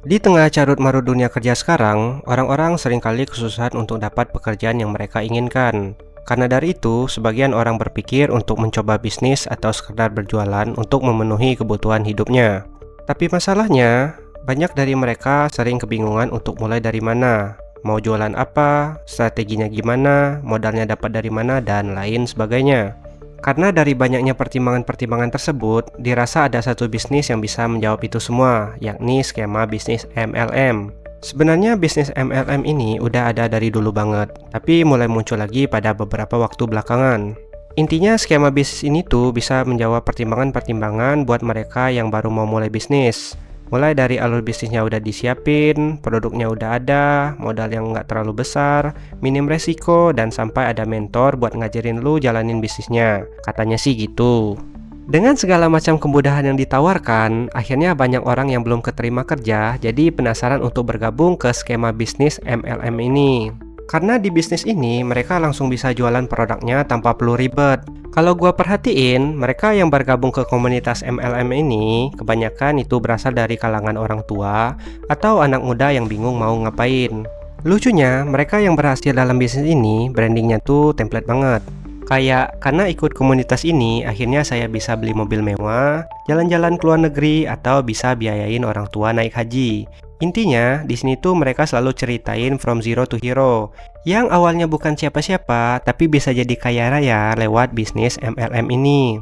Di tengah carut-marut dunia kerja sekarang, orang-orang seringkali kesusahan untuk dapat pekerjaan yang mereka inginkan. Karena dari itu, sebagian orang berpikir untuk mencoba bisnis atau sekedar berjualan untuk memenuhi kebutuhan hidupnya. Tapi masalahnya, banyak dari mereka sering kebingungan untuk mulai dari mana, mau jualan apa, strateginya gimana, modalnya dapat dari mana, dan lain sebagainya. Karena dari banyaknya pertimbangan-pertimbangan tersebut, dirasa ada satu bisnis yang bisa menjawab itu semua, yakni skema bisnis MLM. Sebenarnya bisnis MLM ini udah ada dari dulu banget, tapi mulai muncul lagi pada beberapa waktu belakangan. Intinya skema bisnis ini tuh bisa menjawab pertimbangan-pertimbangan buat mereka yang baru mau mulai bisnis. Mulai dari alur bisnisnya udah disiapin, produknya udah ada, modal yang nggak terlalu besar, minim resiko, dan sampai ada mentor buat ngajarin lu jalanin bisnisnya. Katanya sih gitu. Dengan segala macam kemudahan yang ditawarkan, akhirnya banyak orang yang belum keterima kerja, jadi penasaran untuk bergabung ke skema bisnis MLM ini. Karena di bisnis ini, mereka langsung bisa jualan produknya tanpa perlu ribet. Kalau gua perhatiin, mereka yang bergabung ke komunitas MLM ini, kebanyakan itu berasal dari kalangan orang tua atau anak muda yang bingung mau ngapain. Lucunya, mereka yang berhasil dalam bisnis ini, brandingnya tuh template banget. Kayak, karena ikut komunitas ini, akhirnya saya bisa beli mobil mewah, jalan-jalan ke luar negeri, atau bisa biayain orang tua naik haji. Intinya, di sini tuh mereka selalu ceritain from zero to hero, yang awalnya bukan siapa-siapa, tapi bisa jadi kaya raya lewat bisnis MLM ini.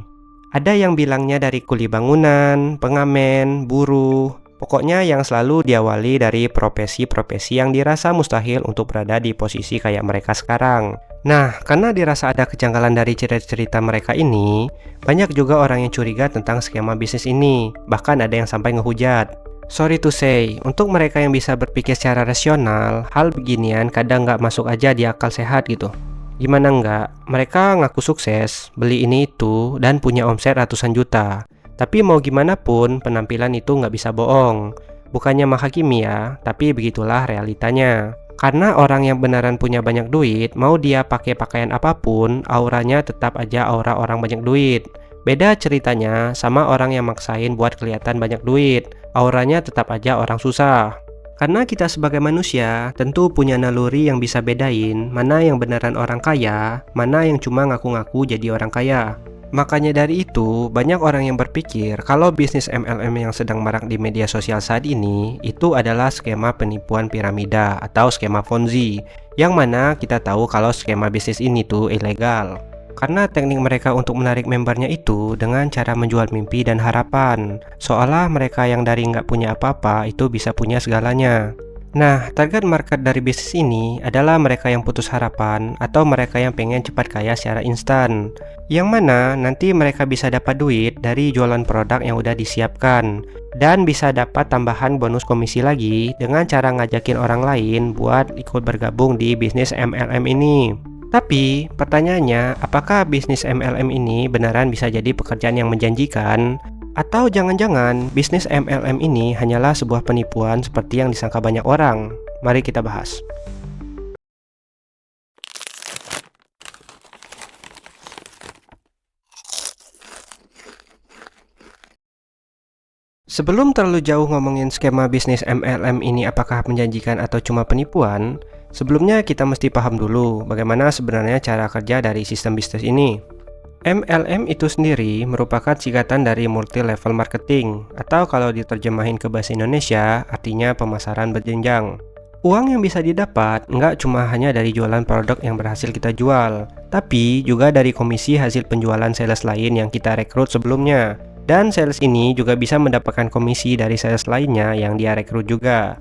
Ada yang bilangnya dari kuli bangunan, pengamen, buruh, pokoknya yang selalu diawali dari profesi-profesi yang dirasa mustahil untuk berada di posisi kayak mereka sekarang. Nah, karena dirasa ada kejanggalan dari cerita-cerita mereka ini, banyak juga orang yang curiga tentang skema bisnis ini, bahkan ada yang sampai ngehujat. Sorry to say, untuk mereka yang bisa berpikir secara rasional, hal beginian kadang nggak masuk aja di akal sehat gitu. Gimana nggak, mereka ngaku sukses, beli ini itu, dan punya omset ratusan juta. Tapi mau gimana pun, penampilan itu nggak bisa bohong. Bukannya menghakimi ya, tapi begitulah realitanya. Karena orang yang beneran punya banyak duit, mau dia pakai pakaian apapun, auranya tetap aja aura orang banyak duit. Beda ceritanya sama orang yang maksain buat kelihatan banyak duit, auranya tetap aja orang susah. Karena kita sebagai manusia tentu punya naluri yang bisa bedain mana yang beneran orang kaya, mana yang cuma ngaku-ngaku jadi orang kaya. Makanya dari itu, banyak orang yang berpikir kalau bisnis MLM yang sedang marak di media sosial saat ini itu adalah skema penipuan piramida atau skema Ponzi, yang mana kita tahu kalau skema bisnis ini tuh ilegal. Karena teknik mereka untuk menarik membernya itu dengan cara menjual mimpi dan harapan, seolah mereka yang dari nggak punya apa-apa itu bisa punya segalanya. Nah, target market dari bisnis ini adalah mereka yang putus harapan atau mereka yang pengen cepat kaya secara instan. Yang mana nanti mereka bisa dapat duit dari jualan produk yang udah disiapkan dan bisa dapat tambahan bonus komisi lagi dengan cara ngajakin orang lain buat ikut bergabung di bisnis MLM ini. Tapi pertanyaannya, apakah bisnis MLM ini beneran bisa jadi pekerjaan yang menjanjikan? Atau jangan-jangan bisnis MLM ini hanyalah sebuah penipuan seperti yang disangka banyak orang? Mari kita bahas. Sebelum terlalu jauh ngomongin skema bisnis MLM ini apakah menjanjikan atau cuma penipuan, sebelumnya kita mesti paham dulu bagaimana sebenarnya cara kerja dari sistem bisnis ini. MLM itu sendiri merupakan singkatan dari multi level marketing, atau kalau diterjemahin ke bahasa Indonesia artinya pemasaran berjenjang. Uang yang bisa didapat nggak cuma hanya dari jualan produk yang berhasil kita jual, tapi juga dari komisi hasil penjualan sales lain yang kita rekrut sebelumnya. Dan sales ini juga bisa mendapatkan komisi dari sales lainnya yang dia rekrut juga.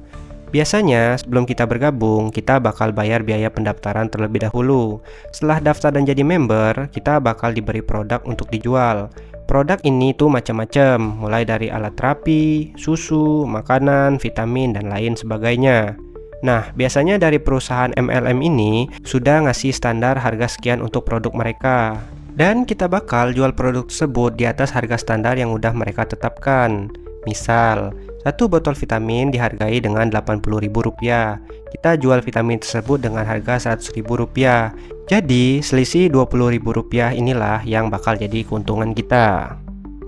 Biasanya sebelum kita bergabung, kita bakal bayar biaya pendaftaran terlebih dahulu. Setelah daftar dan jadi member, kita bakal diberi produk untuk dijual. Produk ini tuh macam-macam, mulai dari alat terapi, susu, makanan, vitamin, dan lain sebagainya. Nah, biasanya dari perusahaan MLM ini sudah ngasih standar harga sekian untuk produk mereka. Dan kita bakal jual produk tersebut di atas harga standar yang udah mereka tetapkan. Misal, satu botol vitamin dihargai dengan Rp80.000. Kita jual vitamin tersebut dengan harga Rp100.000. Jadi, selisih Rp20.000 inilah yang bakal jadi keuntungan kita.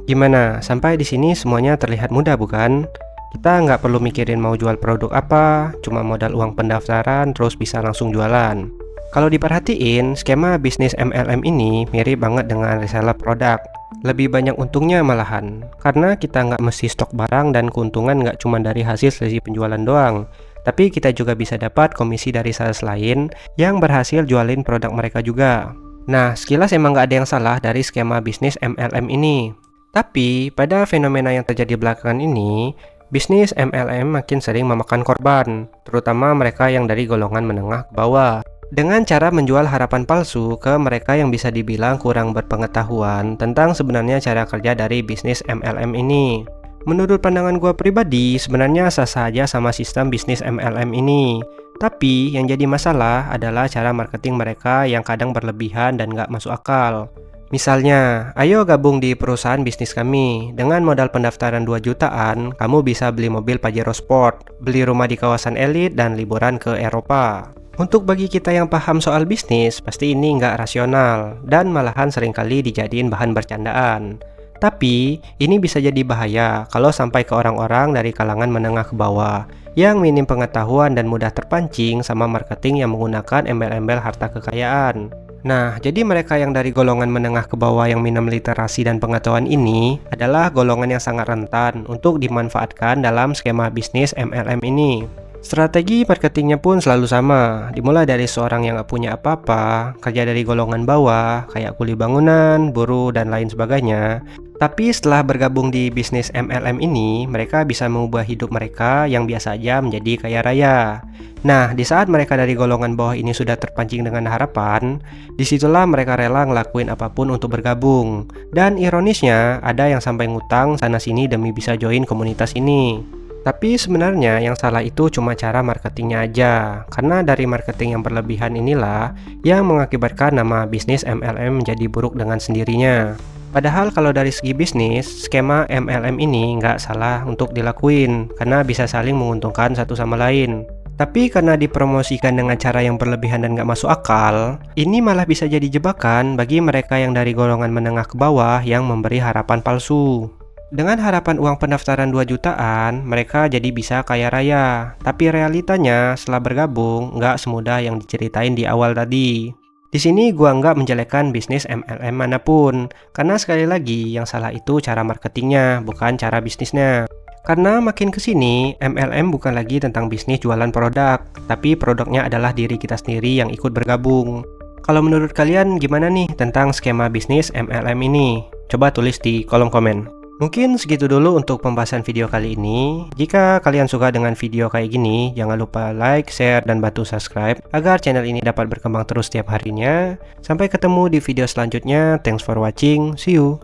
Gimana? Sampai di sini semuanya terlihat mudah bukan? Kita nggak perlu mikirin mau jual produk apa, cuma modal uang pendaftaran terus bisa langsung jualan. Kalau diperhatiin, skema bisnis MLM ini mirip banget dengan reseller produk. Lebih banyak untungnya malahan, karena kita nggak mesti stok barang dan keuntungan nggak cuma dari hasil selisih penjualan doang, tapi kita juga bisa dapat komisi dari sales lain yang berhasil jualin produk mereka juga. Nah, sekilas emang nggak ada yang salah dari skema bisnis MLM ini. Tapi, pada fenomena yang terjadi belakangan ini, bisnis MLM makin sering memakan korban, terutama mereka yang dari golongan menengah ke bawah. Dengan cara menjual harapan palsu ke mereka yang bisa dibilang kurang berpengetahuan tentang sebenarnya cara kerja dari bisnis MLM ini. Menurut pandangan gue pribadi, sebenarnya sah-sah aja sama sistem bisnis MLM ini. Tapi yang jadi masalah adalah cara marketing mereka yang kadang berlebihan dan gak masuk akal. Misalnya, ayo gabung di perusahaan bisnis kami. Dengan modal pendaftaran 2 jutaan, kamu bisa beli mobil Pajero Sport, beli rumah di kawasan elit, dan liburan ke Eropa. Untuk bagi kita yang paham soal bisnis, pasti ini nggak rasional, dan malahan seringkali dijadiin bahan bercandaan. Tapi, ini bisa jadi bahaya kalau sampai ke orang-orang dari kalangan menengah ke bawah, yang minim pengetahuan dan mudah terpancing sama marketing yang menggunakan embel-embel harta kekayaan. Nah, jadi mereka yang dari golongan menengah ke bawah yang minim literasi dan pengetahuan ini adalah golongan yang sangat rentan untuk dimanfaatkan dalam skema bisnis MLM ini. Strategi marketingnya pun selalu sama, dimulai dari seorang yang gak punya apa-apa, kerja dari golongan bawah, kayak kuli bangunan, buruh, dan lain sebagainya. Tapi setelah bergabung di bisnis MLM ini, mereka bisa mengubah hidup mereka yang biasa aja menjadi kaya raya. Nah, di saat mereka dari golongan bawah ini sudah terpancing dengan harapan, disitulah mereka rela ngelakuin apapun untuk bergabung. Dan ironisnya, ada yang sampai ngutang sana-sini demi bisa join komunitas ini. Tapi sebenarnya yang salah itu cuma cara marketingnya aja, karena dari marketing yang berlebihan inilah yang mengakibatkan nama bisnis MLM menjadi buruk dengan sendirinya. Padahal kalau dari segi bisnis, skema MLM ini nggak salah untuk dilakuin, karena bisa saling menguntungkan satu sama lain. Tapi karena dipromosikan dengan cara yang berlebihan dan nggak masuk akal, ini malah bisa jadi jebakan bagi mereka yang dari golongan menengah ke bawah yang memberi harapan palsu. Dengan harapan uang pendaftaran 2 jutaan, mereka jadi bisa kaya raya. Tapi realitanya setelah bergabung, nggak semudah yang diceritain di awal tadi. Di sini gua nggak menjelekkan bisnis MLM manapun, karena sekali lagi yang salah itu cara marketingnya, bukan cara bisnisnya. Karena makin kesini, MLM bukan lagi tentang bisnis jualan produk, tapi produknya adalah diri kita sendiri yang ikut bergabung. Kalau menurut kalian gimana nih tentang skema bisnis MLM ini? Coba tulis di kolom komen. Mungkin segitu dulu untuk pembahasan video kali ini. Jika kalian suka dengan video kayak gini, jangan lupa like, share, dan bantu subscribe agar channel ini dapat berkembang terus setiap harinya. Sampai ketemu di video selanjutnya. Thanks for watching. See you.